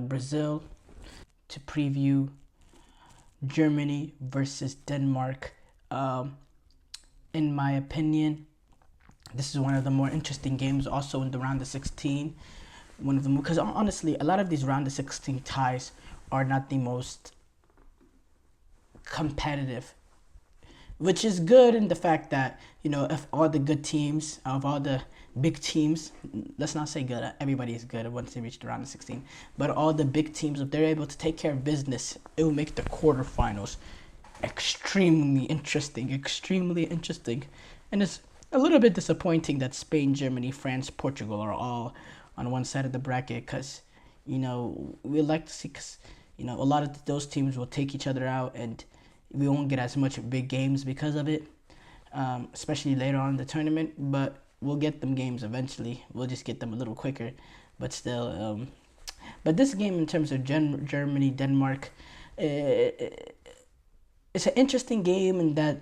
Brazil to preview Germany versus Denmark. In my opinion, this is one of the more interesting games also in the round of 16. One of the because honestly, a lot of these round of 16 ties are not the most competitive, which is good in the fact that, if all the good teams, of all the big teams, let's not say good, everybody is good once they reach the round of 16, but all the big teams, if they're able to take care of business, it will make the quarterfinals extremely interesting. And it's a little bit disappointing that Spain, Germany, France, Portugal are all on one side of the bracket because, we like to see, because, a lot of those teams will take each other out and we won't get as much big games because of it, especially later on in the tournament. But we'll get them games eventually. We'll just get them a little quicker. But still, but this game in terms of Germany, Denmark, it's an interesting game in that,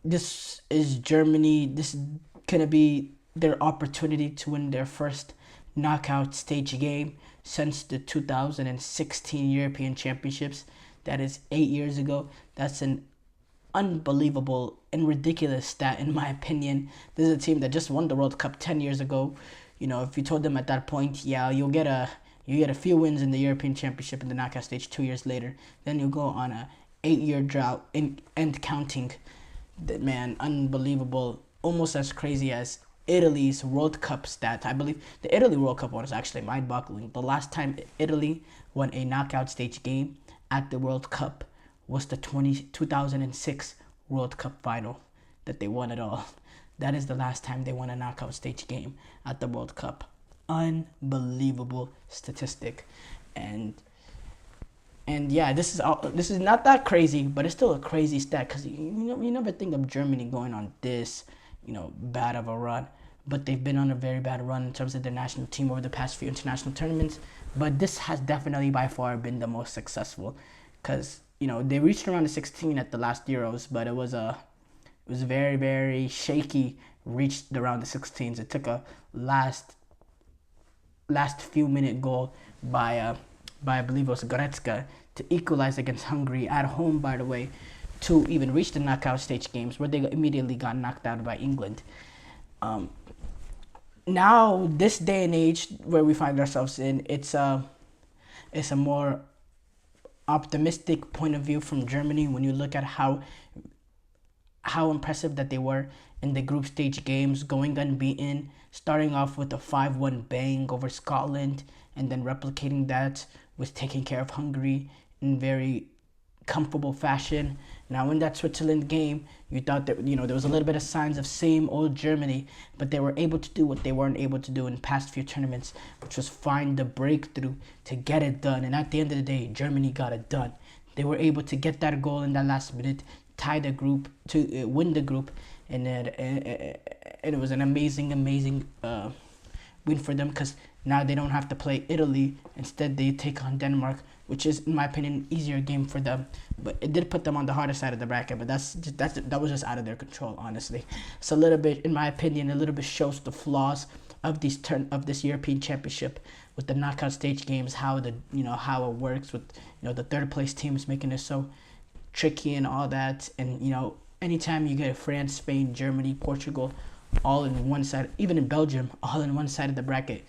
this is Germany. This is going to be their opportunity to win their first knockout stage game since the 2016 European Championships. That is 8 years ago. That's an unbelievable and ridiculous stat, in my opinion. This is a team that just won the World Cup 10 years ago. If you told them at that point, yeah, you get a few wins in the European Championship in the knockout stage 2 years later, then you'll go on a 8-year drought and counting. Man, unbelievable. Almost as crazy as Italy's World Cup stat. I believe the Italy World Cup one is actually mind-boggling. The last time Italy won a knockout stage game at the World Cup was the 2006 World Cup final that they won it all. That is the last time they won a knockout stage game at the World Cup. Unbelievable statistic. And yeah, this is not that crazy, but it's still a crazy stat because you never think of Germany going on this bad of a run, but they've been on a very bad run in terms of their national team over the past few international tournaments. But this has definitely by far been the most successful because they reached around the 16 at the last Euros, but it was very, very shaky. Reached the round of 16s. It took a last few minute goal by I believe it was Goretzka to equalize against Hungary at home, by the way, to even reach the knockout stage games where they immediately got knocked out by England. Now, this day and age where we find ourselves in, it's a more optimistic point of view from Germany when you look at how impressive that they were in the group stage games, going unbeaten, starting off with a 5-1 bang over Scotland, and then replicating that with taking care of Hungary in very comfortable fashion. Now, in that Switzerland game, you thought that there was a little bit of signs of same old Germany, but they were able to do what they weren't able to do in past few tournaments, which was find the breakthrough to get it done. And at the end of the day, Germany got it done. They were able to get that goal in that last minute, tie the group, to win the group, and it was an amazing win for them because now they don't have to play Italy. Instead, they take on Denmark, which is, in my opinion, an easier game for them. But it did put them on the harder side of the bracket, but that was just out of their control, honestly. So a little bit, in my opinion, a little bit shows the flaws of this European Championship with the knockout stage games, how it works with the third place teams making it so tricky and all that. And anytime you get France, Spain, Germany, Portugal, all in one side, even in Belgium, all in one side of the bracket,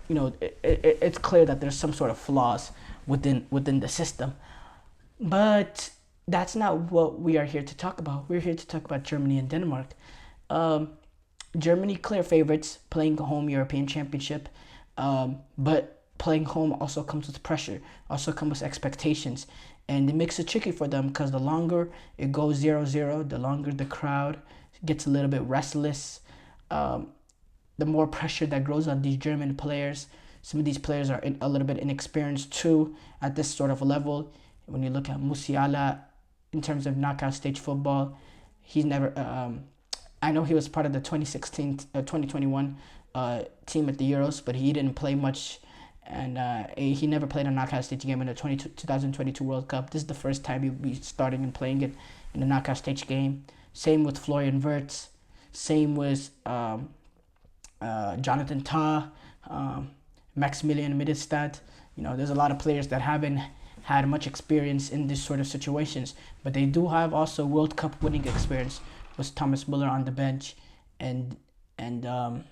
it's clear that there's some sort of flaws within the system. But that's not what we are here to talk about. We're here to talk about Germany and Denmark. Germany, clear favorites, playing home European Championship. But playing home also comes with pressure, also comes with expectations. And it makes it tricky for them because the longer it goes 0-0, the longer the crowd gets a little bit restless. The more pressure that grows on these German players. Some of these players are a little bit inexperienced too at this sort of level. When you look at Musiala, in terms of knockout stage football, he's never... I know he was part of the 2021 team at the Euros, but he didn't play much, and he never played a knockout stage game in the 2022 World Cup. This is the first time he'll be starting and playing it in the knockout stage game. Same with Florian Wirtz. Same with Jonathan Tah. Maximilian Mittelstadt. There's a lot of players that haven't had much experience in this sort of situations, but they do have also World Cup winning experience with Thomas Müller on the bench and and um,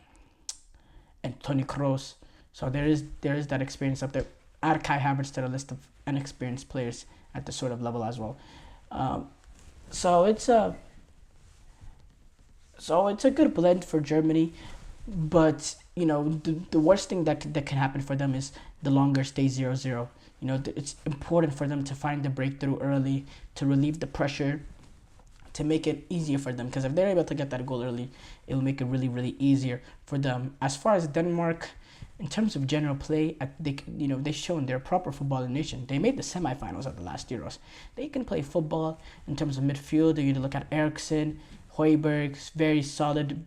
and Toni Kroos. So there is that experience up there. Add Kai Havertz to the list of inexperienced players at this sort of level as well. Um, so it's a good blend for Germany, but the worst thing that can happen for them is the longer stay 0-0. It's important for them to find the breakthrough early to relieve the pressure, to make it easier for them, because if they're able to get that goal early, it'll make it really, really easier for them. As far as Denmark, in terms of general play, they've shown they're a proper footballing nation. They made the semifinals of the last Euros. They can play football in terms of midfield. You look at Eriksen, Højbjerg, very solid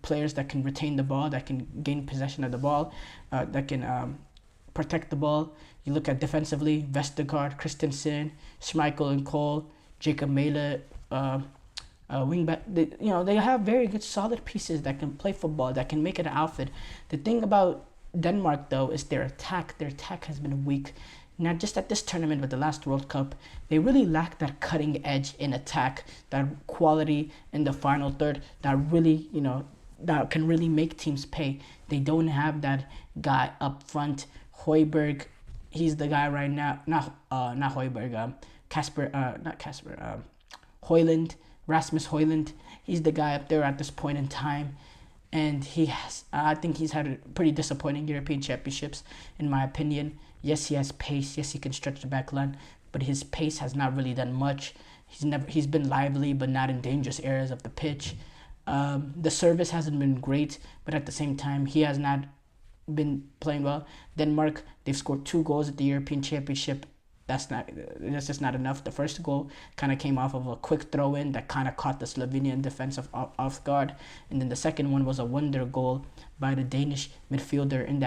players that can retain the ball, that can gain possession of the ball, that can protect the ball. You look at defensively, Vestergaard, Christensen, Schmeichel and Cole, Jacob Mæhle, wingback. They have very good, solid pieces that can play football, that can make it an outfit. The thing about Denmark, though, is their attack. Their attack has been weak. Not just at this tournament, but the last World Cup. They really lack that cutting edge in attack, that quality in the final third that really, that can really make teams pay. They don't have that guy up front. Højbjerg, he's the guy right now. Not Højbjerg. Højlund, Rasmus Højlund. He's the guy up there at this point in time. And I think he's had a pretty disappointing European Championships, in my opinion. Yes, he has pace. Yes, he can stretch the back line, but his pace has not really done much. He's been lively, but not in dangerous areas of the pitch. The service hasn't been great, but at the same time, he has not been playing well. Denmark, they've scored 2 goals at the European Championship. That's just not enough. The first goal kind of came off of a quick throw-in that kind of caught the Slovenian defense off guard, and then the second one was a wonder goal by the Danish midfielder in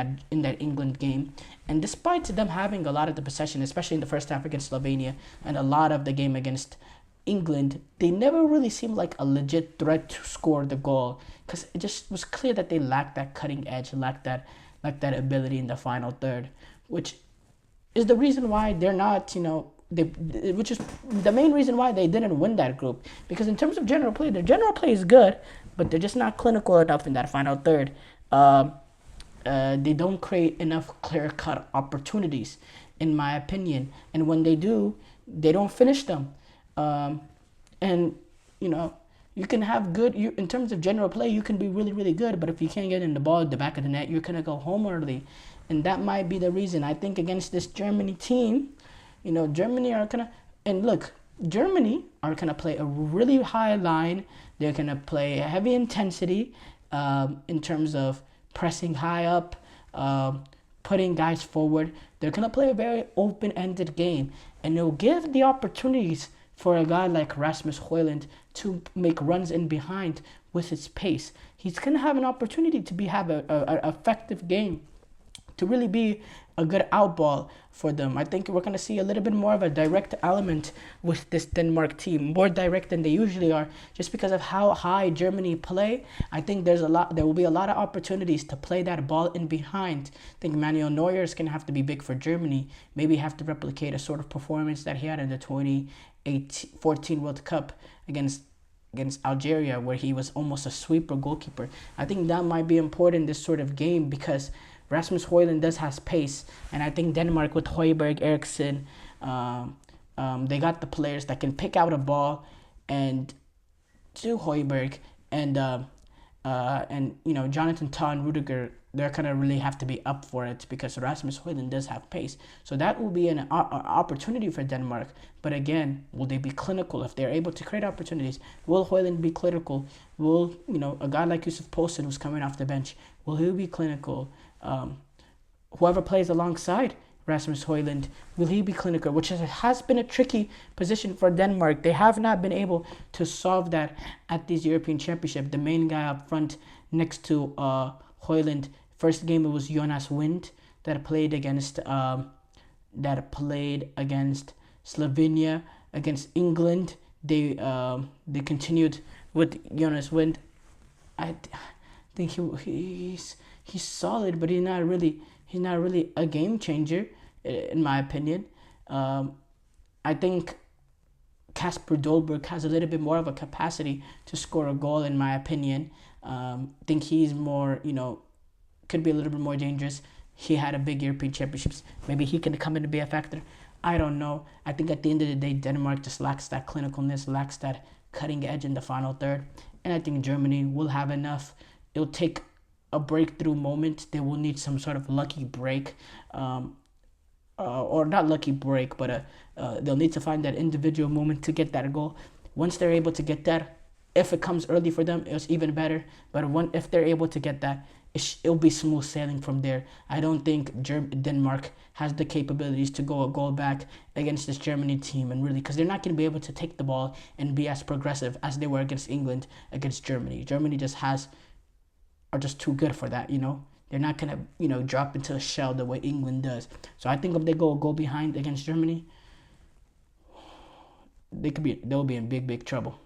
that England game. And despite them having a lot of the possession, especially in the first half against Slovenia and a lot of the game against England, they never really seemed like a legit threat to score the goal, because it just was clear that they lacked that cutting edge, lacked that ability in the final third, which is the reason why they're not, which is the main reason why they didn't win that group. Because in terms of general play, their general play is good, but they're just not clinical enough in that final third. They don't create enough clear-cut opportunities, in my opinion. And when they do, they don't finish them. You can have good, in terms of general play, you can be really, really good, but if you can't get in the ball at the back of the net, you're going to go home early. And that might be the reason. I think against this Germany team, Germany are going to, and look, Germany are going to play a really high line. They're going to play a heavy intensity in terms of pressing high up, putting guys forward. They're going to play a very open-ended game, and they'll give the opportunities for a guy like Rasmus Højlund to make runs in behind with his pace. He's going to have an opportunity to have an effective game, to really be a good outball for them. I think we're going to see a little bit more of a direct element with this Denmark team, more direct than they usually are, just because of how high Germany play. I think there will be a lot of opportunities to play that ball in behind. I think Manuel Neuer is going to have to be big for Germany, maybe have to replicate a sort of performance that he had in the 2014 World Cup against Algeria, where he was almost a sweeper goalkeeper. I think that might be important in this sort of game, because Rasmus Højlund does have pace, and I think Denmark with Højbjerg, Eriksen, they got the players that can pick out a ball and to Højbjerg and Jonathan Tah and Rudiger. They're gonna really have to be up for it, because Rasmus Højlund does have pace. So that will be an opportunity for Denmark. But again, will they be clinical if they're able to create opportunities? Will Højlund be clinical? Will a guy like Yusuf Poulsen, who's coming off the bench, will he be clinical? Whoever plays alongside Rasmus Højlund, will he be clinical? Which has been a tricky position for Denmark. They have not been able to solve that at these European Championship. The main guy up front next to Højlund. First game it was Jonas Wind that played against Slovenia. Against England, they continued with Jonas Wind. I think he's solid, but he's he's not really a game changer, in my opinion. I think Kasper Dolberg has a little bit more of a capacity to score a goal, in my opinion. I think he's more, could be a little bit more dangerous. He had a big European Championships. Maybe he can come in to be a factor. I don't know. I think at the end of the day, Denmark just lacks that clinicalness, lacks that cutting edge in the final third. And I think Germany will have enough. It'll take a breakthrough moment. They will need some sort of lucky break. Or not lucky break, but they'll need to find that individual moment to get that goal. Once they're able to get that, if it comes early for them, it's even better. But if they're able to get that, it'll be smooth sailing from there. I don't think Denmark has the capabilities to go a goal back against this Germany team, and really, because they're not going to be able to take the ball and be as progressive as they were against England, against Germany. Germany are just too good for that, They're not going to, drop into a shell the way England does. So I think if they go behind against Germany, they'll be in big, big trouble.